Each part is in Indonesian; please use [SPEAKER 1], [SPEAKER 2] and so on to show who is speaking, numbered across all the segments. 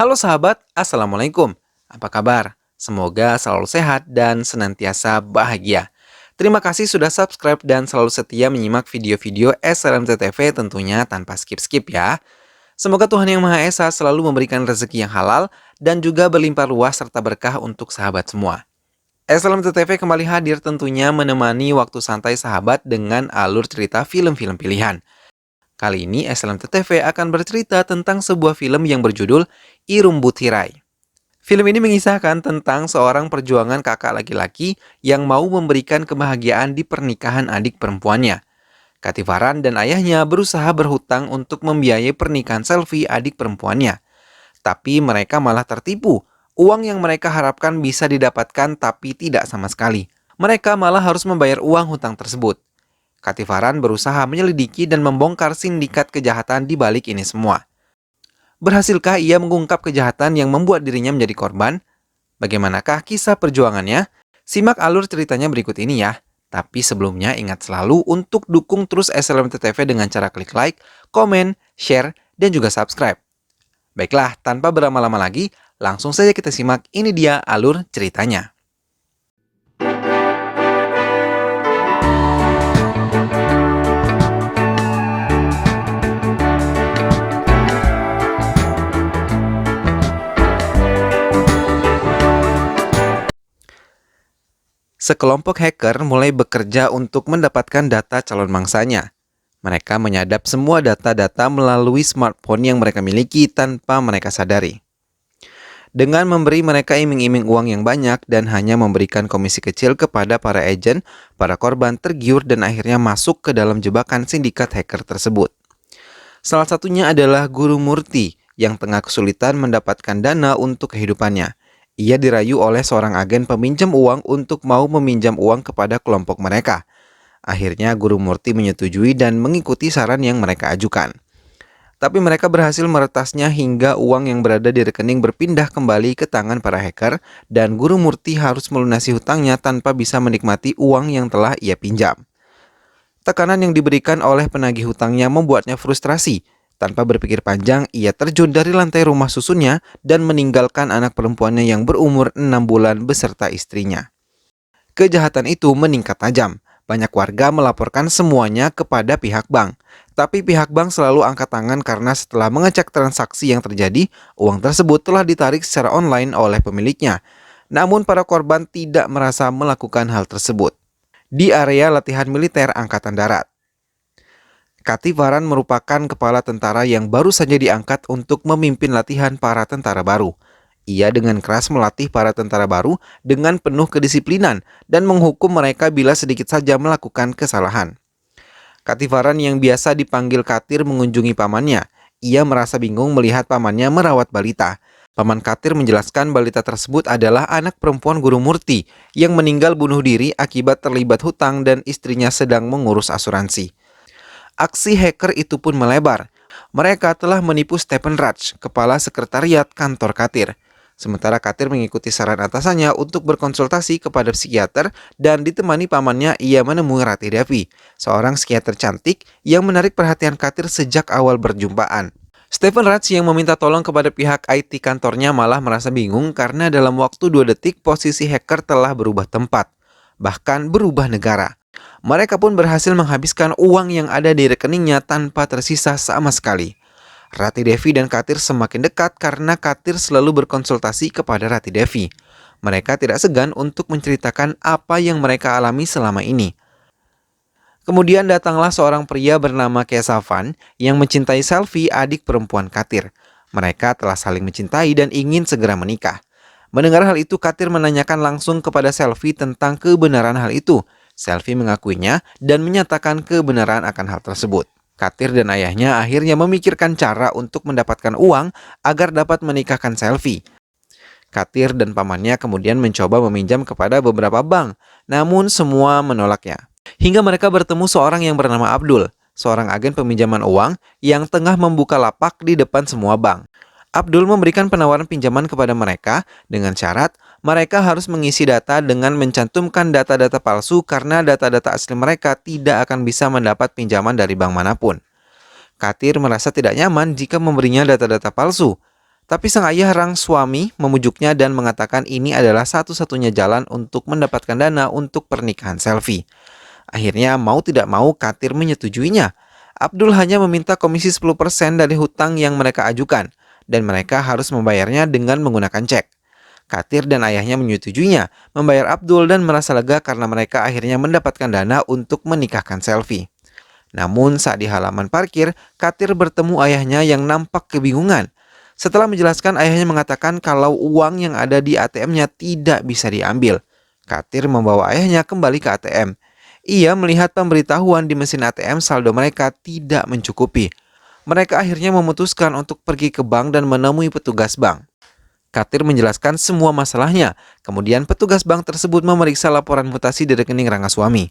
[SPEAKER 1] Halo sahabat, Assalamualaikum. Apa kabar? Semoga selalu sehat dan senantiasa bahagia. Terima kasih sudah subscribe dan selalu setia menyimak video-video SLMT TV tentunya tanpa skip-skip ya. Semoga Tuhan Yang Maha Esa selalu memberikan rezeki yang halal dan juga berlimpah ruah serta berkah untuk sahabat semua. SLMT TV kembali hadir tentunya menemani waktu santai sahabat dengan alur cerita film-film pilihan. Kali ini SLMT TV akan bercerita tentang sebuah film yang berjudul Irumbu Tirai. Film ini mengisahkan tentang seorang perjuangan kakak laki-laki yang mau memberikan kebahagiaan di pernikahan adik perempuannya. Katifaran dan ayahnya berusaha berhutang untuk membiayai pernikahan Selvi adik perempuannya. Tapi mereka malah tertipu. Uang yang mereka harapkan bisa didapatkan tapi tidak sama sekali. Mereka malah harus membayar uang hutang tersebut. Katifaran berusaha menyelidiki dan membongkar sindikat kejahatan di balik ini semua. Berhasilkah ia mengungkap kejahatan yang membuat dirinya menjadi korban? Bagaimanakah kisah perjuangannya? Simak alur ceritanya berikut ini ya. Tapi sebelumnya ingat selalu untuk dukung terus SLMT TV dengan cara klik like, komen, share, dan juga subscribe. Baiklah, tanpa berlama-lama lagi, langsung saja kita simak ini dia alur ceritanya. Sekelompok hacker mulai bekerja untuk mendapatkan data calon mangsanya. Mereka menyadap semua data-data melalui smartphone yang mereka miliki tanpa mereka sadari. Dengan memberi mereka iming-iming uang yang banyak dan hanya memberikan komisi kecil kepada para agen, para korban tergiur dan akhirnya masuk ke dalam jebakan sindikat hacker tersebut. Salah satunya adalah Guru Murti yang tengah kesulitan mendapatkan dana untuk kehidupannya. Ia dirayu oleh seorang agen peminjam uang untuk mau meminjam uang kepada kelompok mereka. Akhirnya Guru Murti menyetujui dan mengikuti saran yang mereka ajukan. Tapi mereka berhasil meretasnya hingga uang yang berada di rekening berpindah kembali ke tangan para hacker dan Guru Murti harus melunasi hutangnya tanpa bisa menikmati uang yang telah ia pinjam. Tekanan yang diberikan oleh penagih hutangnya membuatnya frustrasi. Tanpa berpikir panjang, ia terjun dari lantai rumah susunnya dan meninggalkan anak perempuannya yang berumur 6 bulan beserta istrinya. Kejahatan itu meningkat tajam. Banyak warga melaporkan semuanya kepada pihak bank. Tapi pihak bank selalu angkat tangan karena setelah mengecek transaksi yang terjadi, uang tersebut telah ditarik secara online oleh pemiliknya. Namun para korban tidak merasa melakukan hal tersebut. Di area latihan militer Angkatan Darat, Katifaran merupakan kepala tentara yang baru saja diangkat untuk memimpin latihan para tentara baru. Ia dengan keras melatih para tentara baru dengan penuh kedisiplinan dan menghukum mereka bila sedikit saja melakukan kesalahan. Katifaran yang biasa dipanggil Katir mengunjungi pamannya. Ia merasa bingung melihat pamannya merawat balita. Paman Katir menjelaskan balita tersebut adalah anak perempuan Guru Murti yang meninggal bunuh diri akibat terlibat hutang dan istrinya sedang mengurus asuransi. Aksi hacker itu pun melebar. Mereka telah menipu Stephen Raj, kepala sekretariat kantor Katir. Sementara Katir mengikuti saran atasannya untuk berkonsultasi kepada psikiater dan ditemani pamannya ia menemui Rati Devi, seorang psikiater cantik yang menarik perhatian Katir sejak awal berjumpaan. Stephen Raj yang meminta tolong kepada pihak IT kantornya malah merasa bingung karena dalam waktu 2 detik posisi hacker telah berubah tempat, bahkan berubah negara. Mereka pun berhasil menghabiskan uang yang ada di rekeningnya tanpa tersisa sama sekali. Rati Devi dan Katir semakin dekat karena Katir selalu berkonsultasi kepada Rati Devi. Mereka tidak segan untuk menceritakan apa yang mereka alami selama ini. Kemudian datanglah seorang pria bernama Kesavan yang mencintai Selvi, adik perempuan Katir. Mereka telah saling mencintai dan ingin segera menikah. Mendengar hal itu, Katir menanyakan langsung kepada Selvi tentang kebenaran hal itu. Selvi mengakuinya dan menyatakan kebenaran akan hal tersebut. Katir dan ayahnya akhirnya memikirkan cara untuk mendapatkan uang agar dapat menikahkan Selvi. Katir dan pamannya kemudian mencoba meminjam kepada beberapa bank, namun semua menolaknya. Hingga mereka bertemu seorang yang bernama Abdul, seorang agen peminjaman uang yang tengah membuka lapak di depan semua bank. Abdul memberikan penawaran pinjaman kepada mereka dengan syarat mereka harus mengisi data dengan mencantumkan data-data palsu karena data-data asli mereka tidak akan bisa mendapat pinjaman dari bank manapun. Katir merasa tidak nyaman jika memberinya data-data palsu. Tapi sang ayah Rangswamy memujuknya dan mengatakan ini adalah satu-satunya jalan untuk mendapatkan dana untuk pernikahan selfie. Akhirnya mau tidak mau Katir menyetujuinya. Abdul hanya meminta komisi 10% dari hutang yang mereka ajukan, dan mereka harus membayarnya dengan menggunakan cek. Katir dan ayahnya menyetujuinya, membayar Abdul dan merasa lega karena mereka akhirnya mendapatkan dana untuk menikahkan selfie. Namun saat di halaman parkir, Katir bertemu ayahnya yang nampak kebingungan. Setelah menjelaskan, ayahnya mengatakan kalau uang yang ada di ATM-nya tidak bisa diambil. Katir membawa ayahnya kembali ke ATM. Ia melihat pemberitahuan di mesin ATM saldo mereka tidak mencukupi. Mereka akhirnya memutuskan untuk pergi ke bank dan menemui petugas bank. Katir menjelaskan semua masalahnya. Kemudian petugas bank tersebut memeriksa laporan mutasi di rekening Rangswamy.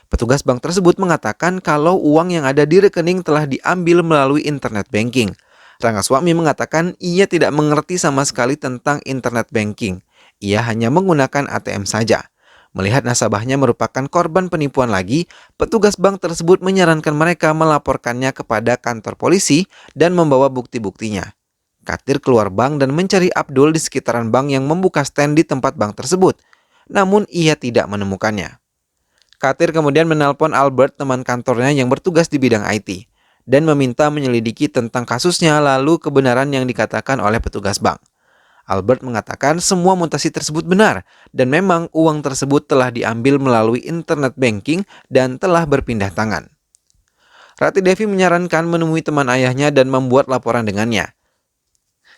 [SPEAKER 1] Petugas bank tersebut mengatakan kalau uang yang ada di rekening telah diambil melalui internet banking. Rangswamy mengatakan ia tidak mengerti sama sekali tentang internet banking. Ia hanya menggunakan ATM saja. Melihat nasabahnya merupakan korban penipuan lagi, petugas bank tersebut menyarankan mereka melaporkannya kepada kantor polisi dan membawa bukti-buktinya. Katir keluar bank dan mencari Abdul di sekitaran bank yang membuka stand di tempat bank tersebut. Namun ia tidak menemukannya. Katir kemudian menelpon Albert, teman kantornya yang bertugas di bidang IT, dan meminta menyelidiki tentang kasusnya lalu kebenaran yang dikatakan oleh petugas bank. Albert mengatakan semua mutasi tersebut benar, dan memang uang tersebut telah diambil melalui internet banking dan telah berpindah tangan. Rati Devi menyarankan menemui teman ayahnya dan membuat laporan dengannya.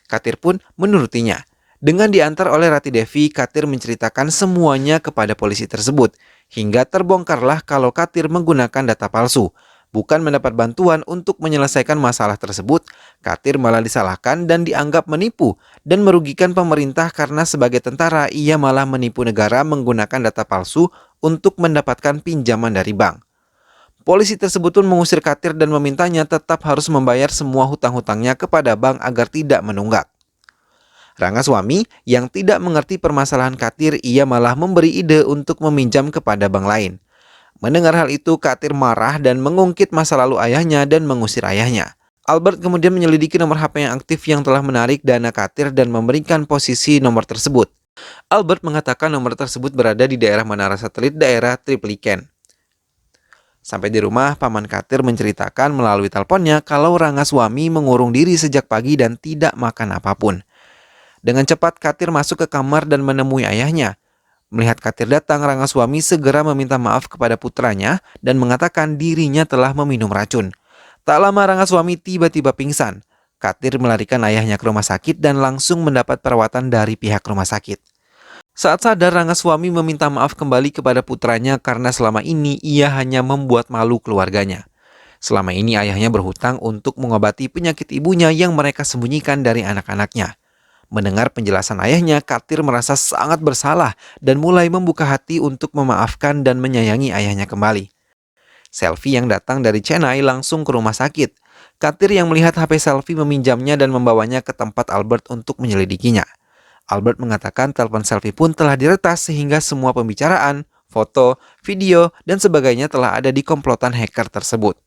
[SPEAKER 1] Katir pun menurutinya. Dengan diantar oleh Rati Devi, Katir menceritakan semuanya kepada polisi tersebut, hingga terbongkarlah kalau Katir menggunakan data palsu. Bukan mendapat bantuan untuk menyelesaikan masalah tersebut, Katir malah disalahkan dan dianggap menipu dan merugikan pemerintah karena sebagai tentara ia malah menipu negara menggunakan data palsu untuk mendapatkan pinjaman dari bank. Polisi tersebut pun mengusir Katir dan memintanya tetap harus membayar semua hutang-hutangnya kepada bank agar tidak menunggak. Rangswamy yang tidak mengerti permasalahan Katir, ia malah memberi ide untuk meminjam kepada bank lain. Mendengar hal itu, Katir marah dan mengungkit masa lalu ayahnya dan mengusir ayahnya. Albert kemudian menyelidiki nomor HP yang aktif yang telah menarik dana Katir dan memberikan posisi nomor tersebut. Albert mengatakan nomor tersebut berada di daerah menara satelit daerah Triplicane. Sampai di rumah, paman Katir menceritakan melalui teleponnya kalau Rangswamy mengurung diri sejak pagi dan tidak makan apapun. Dengan cepat, Katir masuk ke kamar dan menemui ayahnya. Melihat Katir datang, Rangswamy segera meminta maaf kepada putranya dan mengatakan dirinya telah meminum racun. Tak lama Rangswamy tiba-tiba pingsan. Katir melarikan ayahnya ke rumah sakit dan langsung mendapat perawatan dari pihak rumah sakit. Saat sadar, Rangswamy meminta maaf kembali kepada putranya karena selama ini ia hanya membuat malu keluarganya. Selama ini ayahnya berhutang untuk mengobati penyakit ibunya yang mereka sembunyikan dari anak-anaknya. Mendengar penjelasan ayahnya, Katir merasa sangat bersalah dan mulai membuka hati untuk memaafkan dan menyayangi ayahnya kembali. Selfie yang datang dari Chennai langsung ke rumah sakit. Katir yang melihat HP Selfie meminjamnya dan membawanya ke tempat Albert untuk menyelidikinya. Albert mengatakan telepon Selfie pun telah diretas sehingga semua pembicaraan, foto, video, dan sebagainya telah ada di komplotan hacker tersebut.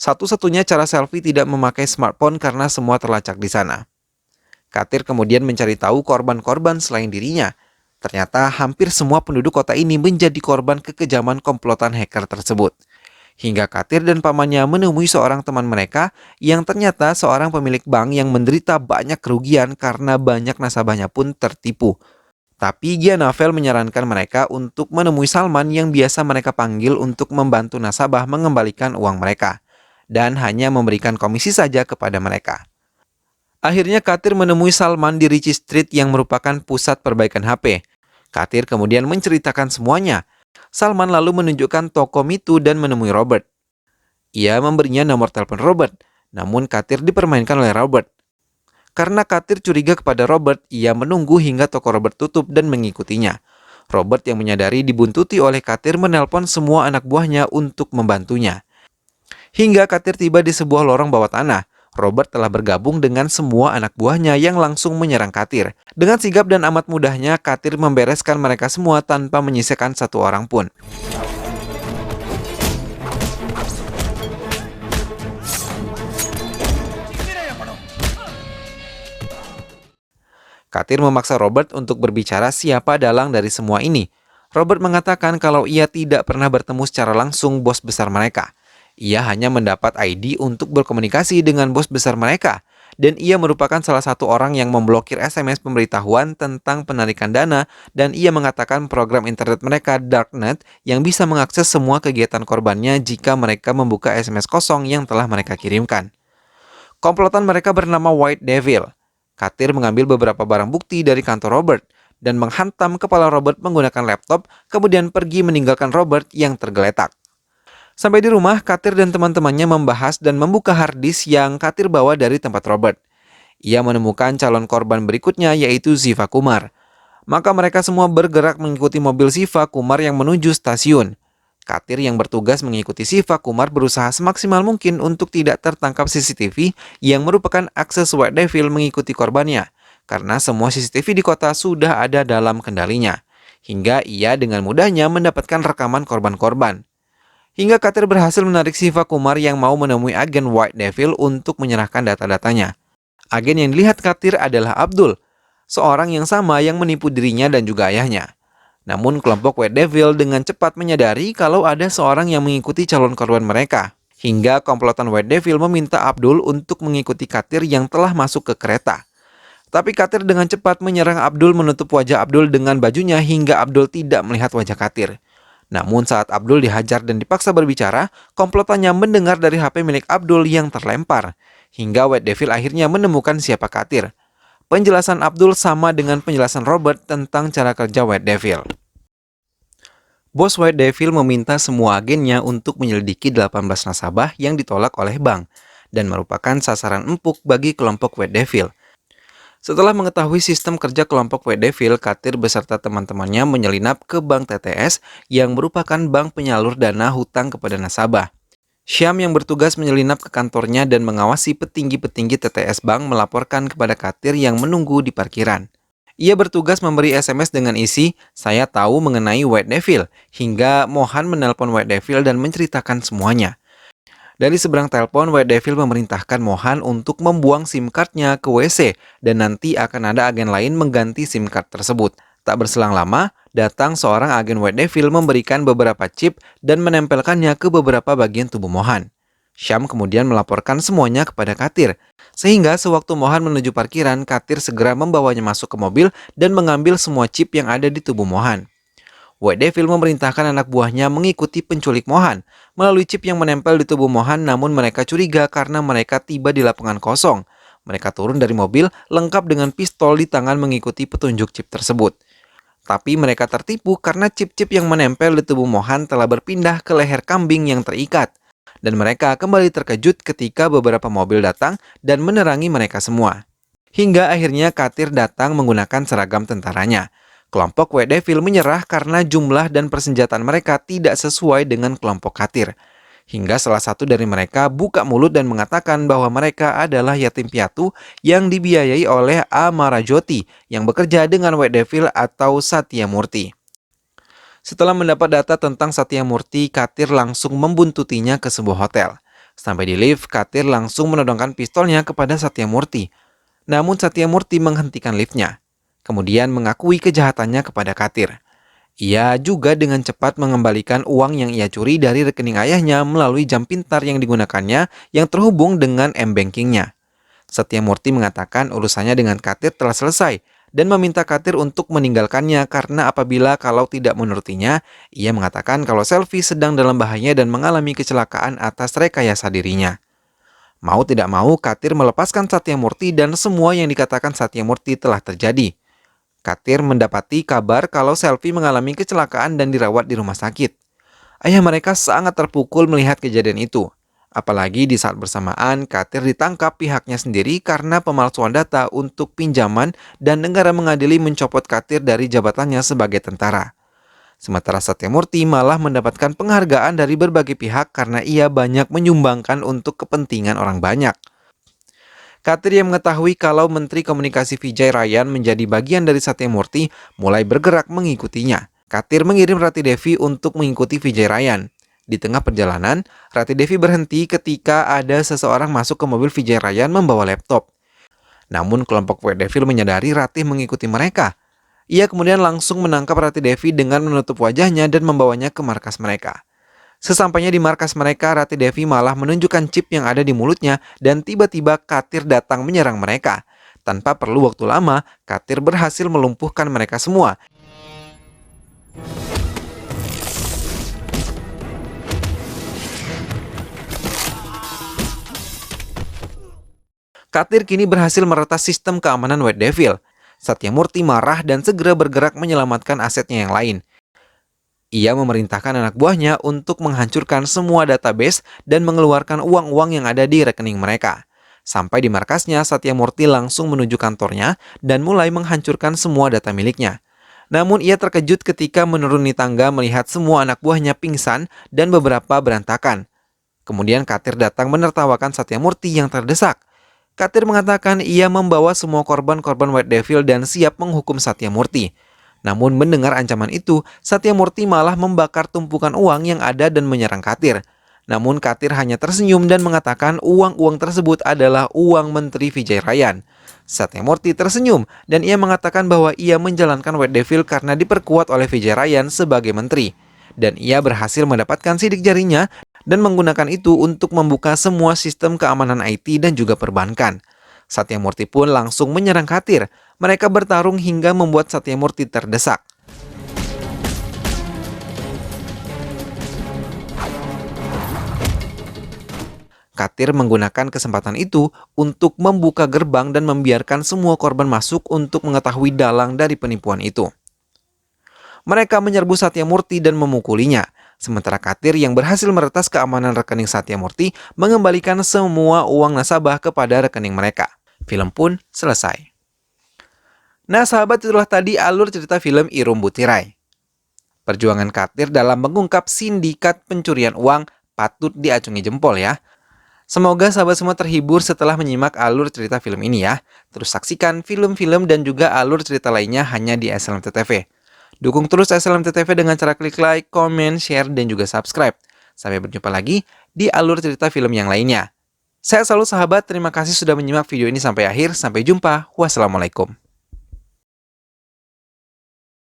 [SPEAKER 1] Satu-satunya cara Selfie tidak memakai smartphone karena semua terlacak di sana. Katir kemudian mencari tahu korban-korban selain dirinya. Ternyata hampir semua penduduk kota ini menjadi korban kekejaman komplotan hacker tersebut. Hingga Katir dan pamannya menemui seorang teman mereka yang ternyata seorang pemilik bank yang menderita banyak kerugian karena banyak nasabahnya pun tertipu. Tapi Gianavel menyarankan mereka untuk menemui Salman yang biasa mereka panggil untuk membantu nasabah mengembalikan uang mereka. Dan hanya memberikan komisi saja kepada mereka. Akhirnya Katir menemui Salman di Ritchie Street yang merupakan pusat perbaikan HP. Katir kemudian menceritakan semuanya. Salman lalu menunjukkan toko Mitu dan menemui Robert. Ia memberinya nomor telepon Robert, namun Katir dipermainkan oleh Robert. Karena Katir curiga kepada Robert, ia menunggu hingga toko Robert tutup dan mengikutinya. Robert yang menyadari dibuntuti oleh Katir menelpon semua anak buahnya untuk membantunya. Hingga Katir tiba di sebuah lorong bawah tanah. Robert telah bergabung dengan semua anak buahnya yang langsung menyerang Katir. Dengan sigap dan amat mudahnya, Katir membereskan mereka semua tanpa menyisakan satu orang pun. Katir memaksa Robert untuk berbicara siapa dalang dari semua ini. Robert mengatakan kalau ia tidak pernah bertemu secara langsung bos besar mereka. Ia hanya mendapat ID untuk berkomunikasi dengan bos besar mereka, dan ia merupakan salah satu orang yang memblokir SMS pemberitahuan tentang penarikan dana, dan ia mengatakan program internet mereka Darknet yang bisa mengakses semua kegiatan korbannya jika mereka membuka SMS kosong yang telah mereka kirimkan. Komplotan mereka bernama White Devil. Katir mengambil beberapa barang bukti dari kantor Robert dan menghantam kepala Robert menggunakan laptop, kemudian pergi meninggalkan Robert yang tergeletak. Sampai di rumah, Katir dan teman-temannya membahas dan membuka harddisk yang Katir bawa dari tempat Robert. Ia menemukan calon korban berikutnya yaitu Ziva Kumar. Maka mereka semua bergerak mengikuti mobil Ziva Kumar yang menuju stasiun. Katir yang bertugas mengikuti Ziva Kumar berusaha semaksimal mungkin untuk tidak tertangkap CCTV yang merupakan akses White Devil mengikuti korbannya, karena semua CCTV di kota sudah ada dalam kendalinya, hingga ia dengan mudahnya mendapatkan rekaman korban-korban. Hingga Katir berhasil menarik Ziva Kumar yang mau menemui agen White Devil untuk menyerahkan data-datanya. Agen yang dilihat Katir adalah Abdul, seorang yang sama yang menipu dirinya dan juga ayahnya. Namun kelompok White Devil dengan cepat menyadari kalau ada seorang yang mengikuti calon korban mereka. Hingga komplotan White Devil meminta Abdul untuk mengikuti Katir yang telah masuk ke kereta. Tapi Katir dengan cepat menyerang Abdul, menutup wajah Abdul dengan bajunya hingga Abdul tidak melihat wajah Katir. Namun saat Abdul dihajar dan dipaksa berbicara, komplotannya mendengar dari HP milik Abdul yang terlempar. Hingga White Devil akhirnya menemukan siapa Katir. Penjelasan Abdul sama dengan penjelasan Robert tentang cara kerja White Devil. Bos White Devil meminta semua agennya untuk menyelidiki 18 nasabah yang ditolak oleh bank dan merupakan sasaran empuk bagi kelompok White Devil. Setelah mengetahui sistem kerja kelompok White Devil, Katir beserta teman-temannya menyelinap ke Bank TTS yang merupakan bank penyalur dana hutang kepada nasabah. Syam yang bertugas menyelinap ke kantornya dan mengawasi petinggi-petinggi TTS Bank melaporkan kepada Katir yang menunggu di parkiran. Ia bertugas memberi SMS dengan isi, "Saya tahu mengenai White Devil," hingga Mohan menelpon White Devil dan menceritakan semuanya. Dari seberang telepon, White Devil memerintahkan Mohan untuk membuang SIM card-nya ke WC dan nanti akan ada agen lain mengganti SIM card tersebut. Tak berselang lama, datang seorang agen White Devil memberikan beberapa chip dan menempelkannya ke beberapa bagian tubuh Mohan. Syam kemudian melaporkan semuanya kepada Katir, sehingga sewaktu Mohan menuju parkiran, Katir segera membawanya masuk ke mobil dan mengambil semua chip yang ada di tubuh Mohan. White Devil memerintahkan anak buahnya mengikuti penculik Mohan melalui chip yang menempel di tubuh Mohan, namun mereka curiga karena mereka tiba di lapangan kosong. Mereka turun dari mobil lengkap dengan pistol di tangan mengikuti petunjuk chip tersebut. Tapi mereka tertipu karena chip-chip yang menempel di tubuh Mohan telah berpindah ke leher kambing yang terikat. Dan mereka kembali terkejut ketika beberapa mobil datang dan menerangi mereka semua. Hingga akhirnya Katir datang menggunakan seragam tentaranya. Kelompok White Devil menyerah karena jumlah dan persenjataan mereka tidak sesuai dengan kelompok Katir. Hingga salah satu dari mereka buka mulut dan mengatakan bahwa mereka adalah yatim piatu yang dibiayai oleh Amarajoti yang bekerja dengan White Devil atau Satya Murti. Setelah mendapat data tentang Satya Murti, Katir langsung membuntutinya ke sebuah hotel. Sampai di lift, Katir langsung menodongkan pistolnya kepada Satya Murti. Namun Satya Murti menghentikan liftnya. Kemudian mengakui kejahatannya kepada Katir. Ia juga dengan cepat mengembalikan uang yang ia curi dari rekening ayahnya melalui jam pintar yang digunakannya yang terhubung dengan M-Banking-nya. Satya Murti mengatakan urusannya dengan Katir telah selesai dan meminta Katir untuk meninggalkannya karena apabila kalau tidak menurutinya, ia mengatakan kalau Selvi sedang dalam bahaya dan mengalami kecelakaan atas rekayasa dirinya. Mau tidak mau, Katir melepaskan Satya Murti dan semua yang dikatakan Satya Murti telah terjadi. Katir mendapati kabar kalau Selvi mengalami kecelakaan dan dirawat di rumah sakit. Ayah mereka sangat terpukul melihat kejadian itu. Apalagi di saat bersamaan, Katir ditangkap pihaknya sendiri karena pemalsuan data untuk pinjaman dan negara mengadili mencopot Katir dari jabatannya sebagai tentara. Sementara Satya Murti malah mendapatkan penghargaan dari berbagai pihak karena ia banyak menyumbangkan untuk kepentingan orang banyak. Katir yang mengetahui kalau Menteri Komunikasi Vijay Ryan menjadi bagian dari Satya Murti mulai bergerak mengikutinya. Katir mengirim Rati Devi untuk mengikuti Vijay Ryan. Di tengah perjalanan, Rati Devi berhenti ketika ada seseorang masuk ke mobil Vijay Ryan membawa laptop. Namun kelompok White Devil menyadari Ratih mengikuti mereka. Ia kemudian langsung menangkap Ratih Devi dengan menutup wajahnya dan membawanya ke markas mereka. Sesampainya di markas mereka, Ratih Devi malah menunjukkan chip yang ada di mulutnya dan tiba-tiba Katir datang menyerang mereka. Tanpa perlu waktu lama, Katir berhasil melumpuhkan mereka semua. Katir kini berhasil meretas sistem keamanan White Devil. Satyamurti marah dan segera bergerak menyelamatkan asetnya yang lain. Ia memerintahkan anak buahnya untuk menghancurkan semua database dan mengeluarkan uang-uang yang ada di rekening mereka. Sampai di markasnya, Satyamurti langsung menuju kantornya dan mulai menghancurkan semua data miliknya. Namun ia terkejut ketika menuruni tangga melihat semua anak buahnya pingsan dan beberapa berantakan. Kemudian Katir datang menertawakan Satyamurti yang terdesak. Katir mengatakan ia membawa semua korban-korban White Devil dan siap menghukum Satyamurti. Namun mendengar ancaman itu, Satyamurti malah membakar tumpukan uang yang ada dan menyerang Katir. Namun Katir hanya tersenyum dan mengatakan uang-uang tersebut adalah uang Menteri Vijayarayan. Satyamurti tersenyum dan ia mengatakan bahwa ia menjalankan White Devil karena diperkuat oleh Vijayarayan sebagai menteri. Dan ia berhasil mendapatkan sidik jarinya dan menggunakan itu untuk membuka semua sistem keamanan IT dan juga perbankan. Satyamurti pun langsung menyerang Katir. Mereka bertarung hingga membuat Satyamurti terdesak. Katir menggunakan kesempatan itu untuk membuka gerbang dan membiarkan semua korban masuk untuk mengetahui dalang dari penipuan itu. Mereka menyerbu Satyamurti dan memukulinya. Sementara Katir yang berhasil meretas keamanan rekening Satyamurti mengembalikan semua uang nasabah kepada rekening mereka. Film pun selesai. Nah sahabat, itulah tadi alur cerita film Irumbu Tirai. Perjuangan Katir dalam mengungkap sindikat pencurian uang patut diacungi jempol ya. Semoga sahabat semua terhibur setelah menyimak alur cerita film ini ya. Terus saksikan film-film dan juga alur cerita lainnya hanya di SLMT TV. Dukung terus SLMT TV dengan cara klik like, comment, share, dan juga subscribe. Sampai berjumpa lagi di alur cerita film yang lainnya. Saya selalu sahabat, terima kasih sudah menyimak video ini sampai akhir. Sampai jumpa. Wassalamualaikum.